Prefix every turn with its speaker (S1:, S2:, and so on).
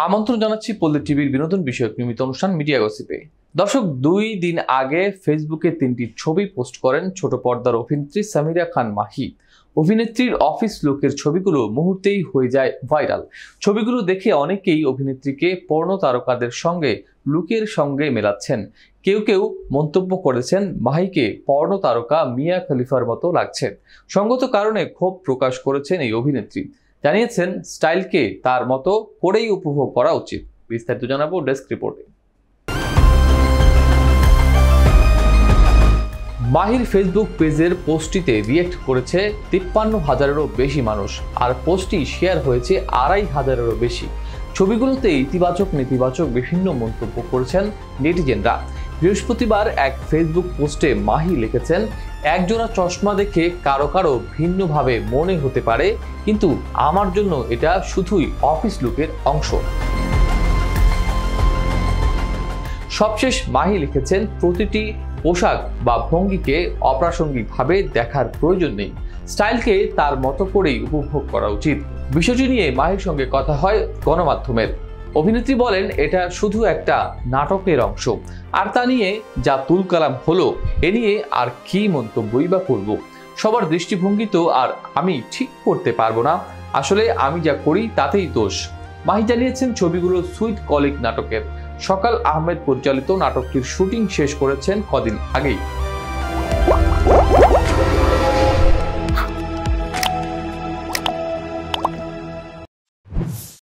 S1: আমন্ত্রণ জানাচ্ছি পল্লী টিভির বিনোদন বিষয়ক নিয়মিত অনুষ্ঠান মিডিয়া গসিপে। দর্শক, 2 দিন আগে ফেসবুকে 3টি ছবি পোস্ট করেন ছোট পর্দার অভিনেত্রী সামিরা খান মাহি। অভিনেত্রীর অফিস লুকের ছবিগুলো মুহূর্তেই হয়ে যায় ভাইরাল। ছবিগুলো দেখে অনেকেই অভিনেত্রীকে পর্ন তারকাদের সঙ্গে লুকের সঙ্গে মেলাচ্ছেন। কেউ কেউ মন্তব্য করেছেন মাহিকে পর্ন তারকা মিয়া খলিফার মতো লাগছে। সঙ্গত কারণে ক্ষোভ প্রকাশ করেছেন এই অভিনেত্রী। জানিয়েছেন স্টাইলকে তার মতো করেই উপভোগ করা উচিত। বিস্তারিত জানাবো ডেস্ক রিপোর্টে। মাহির ফেসবুক পেজের পোস্টটিতে রিয়েক্ট করেছে 53,000-এরও বেশি মানুষ, আর পোস্টটি শেয়ার হয়েছে 2,500-এরও বেশি। ছবিগুলোতে ইতিবাচক নেতিবাচক বিভিন্ন মন্তব্য করেছেন নেটিজেনরা। বৃহস্পতিবার এক ফেসবুক পোস্টে মাহি লিখেছেন, একজোড়া চশমা দেখে কারো কারো ভিন্নভাবে মনে হতে পারে, কিন্তু আমার জন্য এটা শুধুই অফিস লুকের অংশ। সবশেষ মাহি লিখেছেন, প্রতিটি পোশাক বা ভঙ্গিকে অপ্রাসঙ্গিকভাবে দেখার প্রয়োজন নেই। স্টাইলকে তার মতো করেই উপভোগ করা উচিত। বিষয়টি নিয়ে মাহির সঙ্গে কথা হয় গণমাধ্যমের। অভিনেত্রী বলেন, এটা শুধু একটা নাটকের অংশ, আর তা নিয়ে যা তুলকালাম হলো, এ নিয়ে আর কি মন্তব্যই বা করব। সবার দৃষ্টিভঙ্গি তো আর আমি ঠিক করতে পারবো না। আসলে আমি যা করি তাতেই দোষ। মাহি জানিয়েছেন, ছবিগুলো সুইট কলিগ নাটকের। সকাল আহমেদ পরিচালিত নাটকটির শুটিং শেষ করেছেন কদিন আগেই।